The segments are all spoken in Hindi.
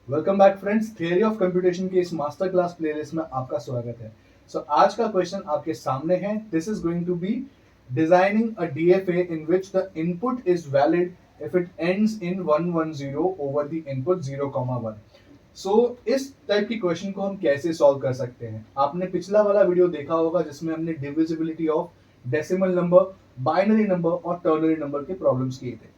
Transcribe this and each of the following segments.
Welcome back friends, theory of computation के इस मास्टर क्लास प्लेलिस्ट में आपका स्वागत है। आज का क्वेश्चन आपके सामने है। This is going to be designing a DFA in which the input is valid if it ends in 110 over the input 0,1। इस टाइप की क्वेश्चन को हम कैसे सॉल्व कर सकते हैं? आपने पिछला वाला वीडियो देखा होगा जिसमें हमने divisibility of decimal number, binary number और टर्नरी नंबर के प्रॉब्लम्स किए थे।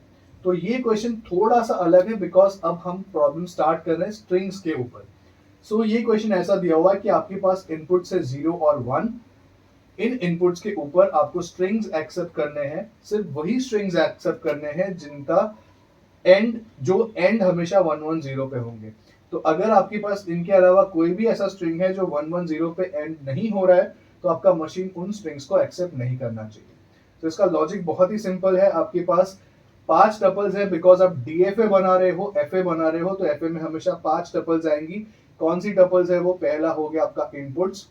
तो ये क्वेश्चन थोड़ा सा अलग है बिकॉज अब हम प्रॉब्लम स्टार्ट कर रहे हैं स्ट्रिंग्स के ऊपर। ये क्वेश्चन ऐसा दिया हुआ है कि आपके पास इनपुट से 0 और 1, इन इनपुट्स के ऊपर आपको स्ट्रिंग्स एक्सेप्ट करने हैं। सिर्फ वही स्ट्रिंग्स एक्सेप्ट करने हैं जिनका एंड हमेशा 110 पे होंगे। तो अगर आपके पास इनके अलावा कोई भी ऐसा स्ट्रिंग है जो 110 पे एंड नहीं हो रहा है, तो आपका मशीन उन स्ट्रिंग्स को एक्सेप्ट नहीं करना चाहिए। तो इसका लॉजिक बहुत ही सिंपल है। आपके पास 5 टपल्स है बिकॉज आप डीएफए बना रहे हो, एफए बना रहे हो, तो एफए में हमेशा 5 टपल्स आएंगी। कौन सी टपल्स है वो? पहला हो गया आपका इनपुट्स,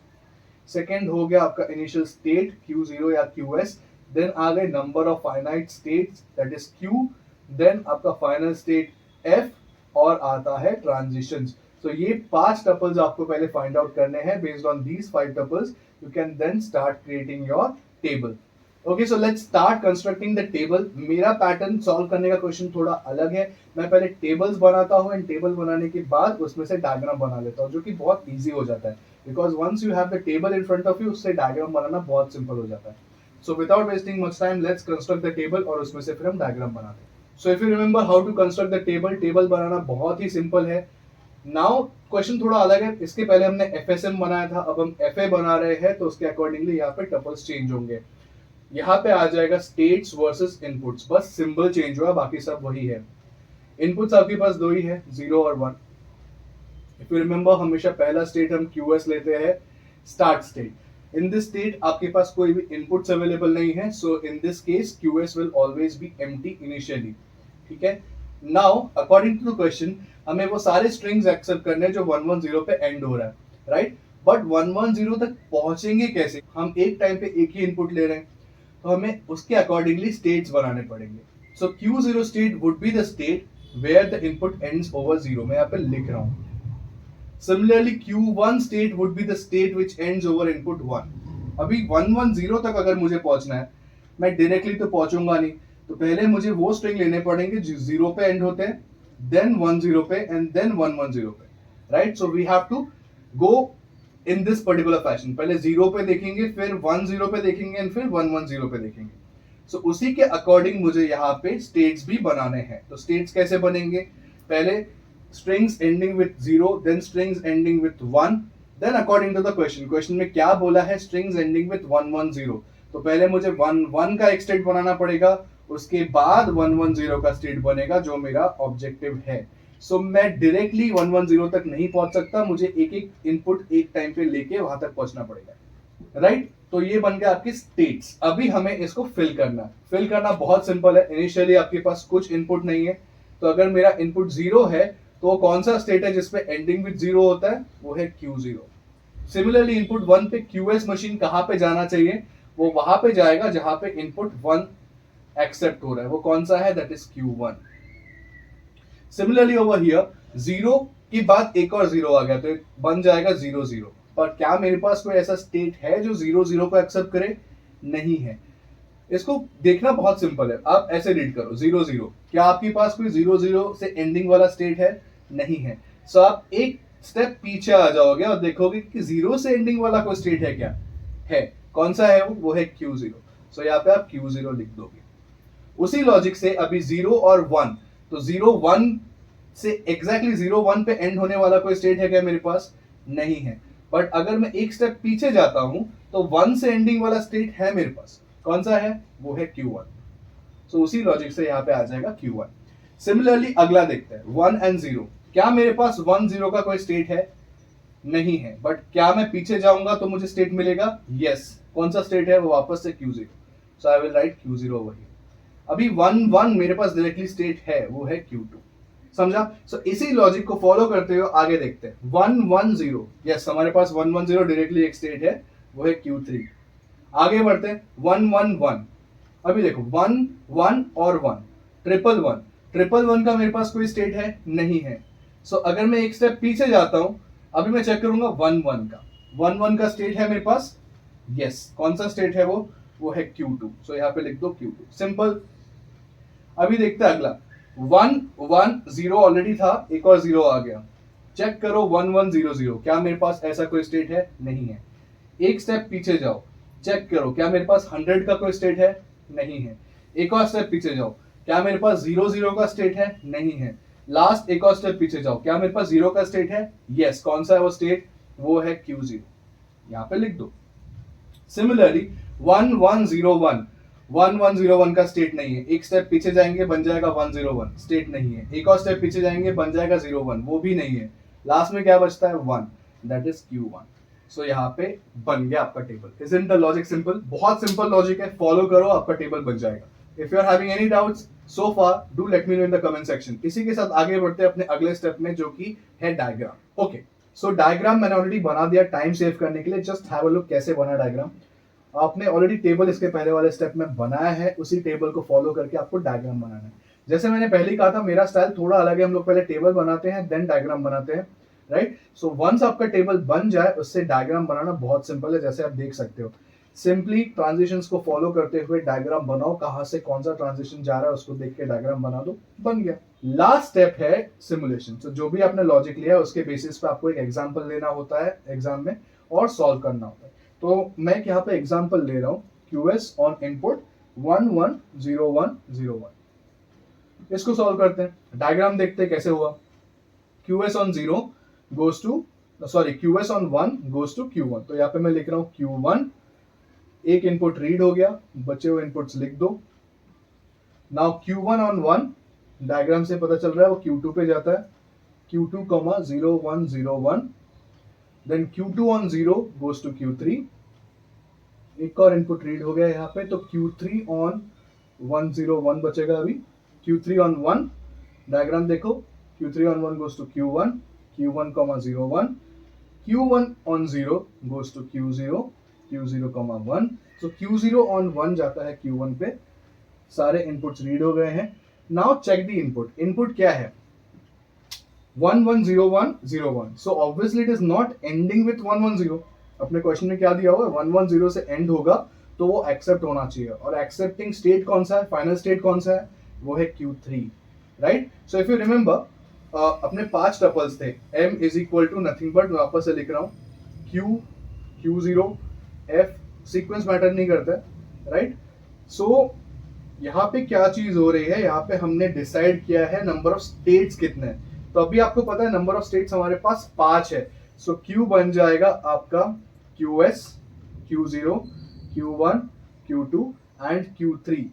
सेकेंड हो गया आपका इनिशियल स्टेट Q0 या QS, देन आ गए number of finite states that is Q, then आपका फाइनल स्टेट F, और आता है ट्रांजिशंस। ये 5 टपल्स आपको पहले फाइंड आउट करने हैं। Based on these 5 tuples you can then start creating your table. Okay, so let's start constructing the table. मेरा पैटर्न सॉल्व करने का क्वेश्चन थोड़ा अलग है। मैं पहले टेबल्स बनाता हूँ एंड टेबल बनाने के बाद उसमें से डायग्राम बना लेता हूँ, जो कि बहुत इजी हो जाता है because once you have the table in front of you, उससे डायग्राम बनाना बहुत सिंपल हो जाता है। Without wasting much time, let's construct the table और उसमें से फिर हम डायग्राम बनाते हैं। If you remember how to construct the table, table बनाना बहुत ही सिंपल है। नाउ क्वेश्चन थोड़ा अलग है। इसके पहले हमने एफएसएम बनाया था, अब हम एफए बना रहे हैं, तो उसके अकॉर्डिंगली यहाँ पे टपल्स चेंज होंगे। यहाँ पे आ जाएगा स्टेट्स वर्सेस इनपुट्स, बस सिंबल चेंज हुआ, बाकी सब वही है। इनपुट्स आपके पास दो ही है, 0 और 1। इफ यू रिमेंबर, हमेशा पहला स्टेट हम QS लेते हैं, start state. In this state आपके पास कोई भी इनपुट्स अवेलेबल नहीं है, so in this case QS will always be empty initially. ठीक है। Now according to the question, हमें वो सारे स्ट्रिंग्स एक्सेप्ट करने हैं जो 110 पे एंड हो रहा है, राइट? बट 110 तक पहुंचेंगे कैसे? हम एक टाइम पे एक ही इनपुट ले रहे हैं, तो हमें उसके अकॉर्डिंगली स्टेट्स बनाने पड़ेंगे। Q0 state would be the state where the input ends over 0। मैं यहाँ पे लिख रहा हूं। Similarly, Q1 state would be the state which ends over input 1। अभी 110 तक अगर मुझे पहुंचना है, मैं डायरेक्टली तो पहुंचूंगा नहीं, तो पहले मुझे वो स्ट्रिंग लेने पड़ेंगे जो 0 पे एंड होते हैं, देन 10 पे एंड देन 110 पे, right? We have to go in this particular fashion. पहले 0 पे देखेंगे, फिर 10 पे देखेंगे एंड फिर 110 पे देखेंगे। उसी के अकॉर्डिंग मुझे यहाँ पे स्टेट्स भी बनाने हैं। तो स्टेट्स कैसे बनेंगे? पहले strings ending with 0, then strings ending with 1, then according to the question में क्या बोला है? strings ending with 110। तो पहले मुझे 1 का एक स्टेट बनाना पड़ेगा, उसके बाद 110 का स्टेट बनेगा जो मेरा ऑब्जेक्टिव है। मैं डायरेक्टली 110 तक नहीं पहुंच सकता, मुझे एक एक इनपुट एक टाइम पे लेके वहां तक पहुंचना पड़ेगा, राइट? तो ये बन गया आपकी स्टेट्स। अभी हमें इसको फिल करना बहुत सिंपल है। इनिशियली आपके पास कुछ इनपुट नहीं है, तो अगर मेरा इनपुट 0 है, तो कौन सा स्टेट है जिसपे एंडिंग विद 0 होता है? वो है Q0। सिमिलरली इनपुट 1 पे QS मशीन कहां पे जाना चाहिए? वो वहां पे जाएगा जहां पे इनपुट 1 एक्सेप्ट हो रहा है। वो कौन सा है? That is Q1। Similarly over here 0 की बाद एक और 0 आ गया, तो बन जाएगा 0 0। पर क्या मेरे पास कोई ऐसा स्टेट है जो 0 को एक्सेप्ट करे? नहीं है। इसको देखना बहुत सिंपल है। आप ऐसे रीड करो, 0 0। क्या आपके पास कोई 0 से एंडिंग वाला स्टेट है? नहीं है। आप एक स्टेप पीछे आ जाओगे और देखोगे कि 0 से एंडिंग वाला कोई स्टेट है क्या? है। कौन सा है वो? है Q0। यहाँ पे आप Q0 लिख दोगे। उसी लॉजिक से अभी 0 और 1, तो 0 1 से एग्जैक्टली 0 1 पे एंड होने वाला कोई स्टेट है क्या मेरे पास? नहीं है। बट अगर मैं एक स्टेप पीछे जाता हूं, तो 1 से एंडिंग वाला स्टेट है मेरे पास। कौन सा है? वो है Q1। उसी लॉजिक से यहाँ पे आ जाएगा Q1। सिमिलरली अगला देखते हैं, 1 एंड 0। क्या मेरे पास 1 0 का कोई स्टेट है? नहीं है। बट क्या मैं पीछे जाऊंगा तो मुझे स्टेट मिलेगा? यस। कौन सा स्टेट है? वो वापस से Q0। I will write Q0 वही। अभी 1 1 मेरे पास डायरेक्टली स्टेट है, वो है Q2। समझा? इसी लॉजिक को फॉलो करते हुए आगे देखते हैं। 1 1 0, यस, हमारे पास 1 1 0 डायरेक्टली एक स्टेट है, वो है Q3। आगे बढ़ते हैं, 1 1 1। अभी देखो 1 1 और 1, ट्रिपल 1 का मेरे पास कोई स्टेट है? नहीं है। सो अगर मैं एक स्टेप पीछे जाता हूं, अभी मैं चेक करूंगा 1 1 का। 1 1 का स्टेट है मेरे पास, यस। कौन सा स्टेट है वो है Q2। सो यहाँ पे लिख दो Q2, सिंपल। अभी देखते हैं अगला। 1 1 0 ऑलरेडी था, एक और 0 आ गया। चेक करो 1 1 0 0, क्या मेरे पास ऐसा कोई स्टेट है? नहीं है। एक स्टेप पीछे जाओ, चेक करो क्या मेरे पास 100 का कोई स्टेट है? नहीं है। एक और स्टेप पीछे जाओ, क्या मेरे पास 0 0 का स्टेट है? नहीं है। लास्ट एक और स्टेप पीछे जाओ, क्या मेरे पास 0 का स्टेट है? यस। कौन सा है वो स्टेट? वो है Q0। यहां पे लिख दो। सिमिलरली 1 1 0 1, 1 1 0 1 का स्टेट नहीं है। एक स्टेप पीछे जाएंगे बन जाएगा 1 0 1, स्टेट नहीं है। एक और स्टेप पीछे जाएंगे बन जाएगा 0 1, वो भी नहीं है। लास्ट में क्या बचता है? 1, दैट इज Q1। सो यहाँ पे बन गया आपका table. Isn't the logic simple? बहुत सिंपल लॉजिक है, फॉलो करो, आपका टेबल बन जाएगा। If you are having any doubts so far, do let me know in the comment section. इसी के साथ आगे बढ़ते हैं अपने अगले स्टेप में, जो कि है डायग्राम। ओके, सो डायग्राम मैंने ऑलरेडी बना दिया टाइम सेव करने के लिए। जस्ट हैव अ लुक कैसे बना डायग्राम। आपने ऑलरेडी टेबल इसके पहले वाले स्टेप में बनाया है, उसी टेबल को फॉलो करके आपको डायग्राम बनाना है। जैसे मैंने पहले ही कहा था, मेरा स्टाइल थोड़ा अलग है। हम लोग पहले टेबल बनाते हैं, देन डायग्राम बनाते हैं, राइट? सो वंस आपका टेबल बन जाए, उससे डायग्राम बनाना बहुत सिंपल है, जैसे आप देख सकते हो। सिंपली ट्रांजिशंस को फॉलो करते हुए डायग्राम बनाओ, कहां से कौन सा ट्रांजिशन जा रहा है उसको देख के डायग्राम बना दो, बन गया। लास्ट स्टेप है सिमुलेशन। तो जो भी आपने लॉजिक लिया है उसके बेसिस पे आपको एक एग्जांपल लेना होता है एग्जाम में और सॉल्व करना होता है। तो मैं यहाँ पे एग्जांपल ले रहा हूँ, QS ऑन इनपुट 1 1 0 1 0 1। इसको सॉल्व करते हैं, डायग्राम देखते हैं कैसे हुआ। QS on 0 goes to, sorry, QS on 1 goes to Q1। तो यहाँ पे मैं लिख रहा हूँ Q1, एक इनपुट रीड हो गया, बचे हुए इनपुट्स लिख दो। नाउ Q1 ऑन 1, डायग्राम से पता चल रहा है वो Q2 पे जाता है, Q2, 0 1 0 1। Then Q2 on 0 goes to Q3, एक और इनपुट रीड हो गया यहाँ पे, तो Q3 ऑन 1 0 1 बचेगा अभी। Q3 ऑन 1, डायग्राम देखो, Q3 on 1 goes to Q1, Q1, 0 1। Q1 on 0 goes to Q0, Q0, 1। So Q0 on 1 जाता है Q1 पे। सारे इनपुट्स रीड हो गए हैं। Now check the input. Input क्या है? 1 1 0 1 0 1। So obviously it is not ending with 1 1 0। अपने क्वेश्चन में क्या दिया हुआ है? 1 1 0 से एंड होगा, तो वो एक्सेप्ट होना चाहिए। और एक्सेप्टिंग स्टेट कौन सा है? फाइनल स्टेट कौन सा है? वो है Q3, right? So if you remember, अपने 5 टपल्स थे। M is equal to nothing but, मैं वापस से लिख रहा हूँ, Q, Q0, F, sequence matter नहीं करता है, राइट? सो यहाँ पे क्या चीज हो रही है? यहाँ पे हमने डिसाइड किया है नंबर ऑफ स्टेट्स कितने हैं। तो अभी आपको पता है नंबर ऑफ स्टेट्स हमारे पास 5 है। सो Q बन जाएगा आपका QS, Q0, Q1, Q2 and Q3।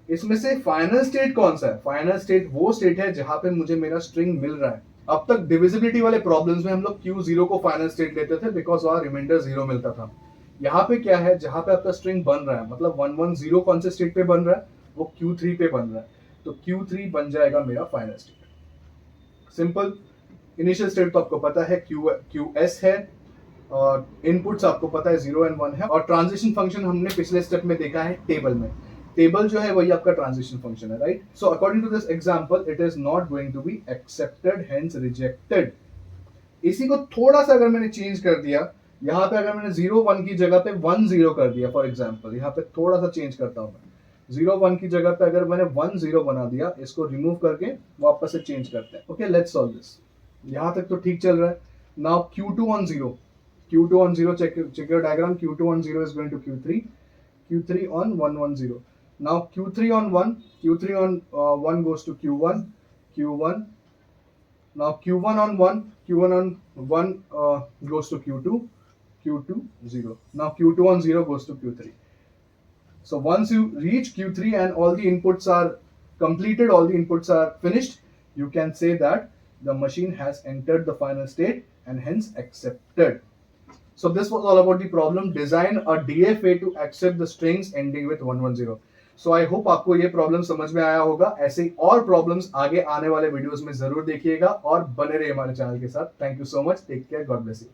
इसमें से फाइनल स्टेट कौन सा है? फाइनल स्टेट वो स्टेट है जहां पे मुझे मेरा स्ट्रिंग मिल रहा है। अब तक डिविजिबिलिटी वाले प्रॉब्लम्स में हम लोग Q0 को फाइनल स्टेट लेते थे, बिकॉज वहां रिमाइंडर 0 मिलता था। यहाँ पे क्या है? जहां पे आपका स्ट्रिंग बन रहा है, मतलब 1 1 0 कौन से स्टेट पे बन रहा है? वो Q3 पे बन रहा है। तो Q3 बन जाएगा मेरा final state. Simple. Initial state तो आपको पता है QS है, और इनपुट्स आपको पता है 0 एंड 1 है, और ट्रांजिशन फंक्शन हमने पिछले स्टेप में देखा है टेबल में। टेबल जो है वही आपका ट्रांजिशन फंक्शन है, right? So according to this example, it is not going to be accepted, hence rejected. इसी को थोड़ा सा अगर मैंने चेंज कर दिया, यहाँ पे अगर मैंने 0 1 की जगह पे 1 0 कर दिया, फॉर एग्जांपल, यहाँ पे थोड़ा सा चेंज करता हूँ मैं। 0 1 की जगह पे अगर मैंने 1 0 बना दिया, इसको रिमूव करके वापस से चेंज करते हैं। Okay, let's solve this. यहाँ तक तो ठीक चल रहा है। Now Q2 on 0, Q2 on 0, check your diagram. Q2 on 0 is going to Q3, Q3 on 1 1 0. Now Q3 on 1, Q3 on 1 goes to Q1, Q1. Now Q1 on 1, Q1 on 1 goes to Q2, Q2 0. Now Q2 on 0 goes to Q3. So once you reach Q3 and all the inputs are completed, all the inputs are finished, you can say that the machine has entered the final state and hence accepted. So this was all about the problem. Design a DFA to accept the strings ending with 110. So I hope आपको ये प्रॉब्लम समझ में आया होगा। ऐसे ही और प्रॉब्लम्स आगे आने वाले वीडियोस में जरूर देखिएगा और बने रहिए हमारे चैनल के साथ। Thank you so much, take care, God bless you.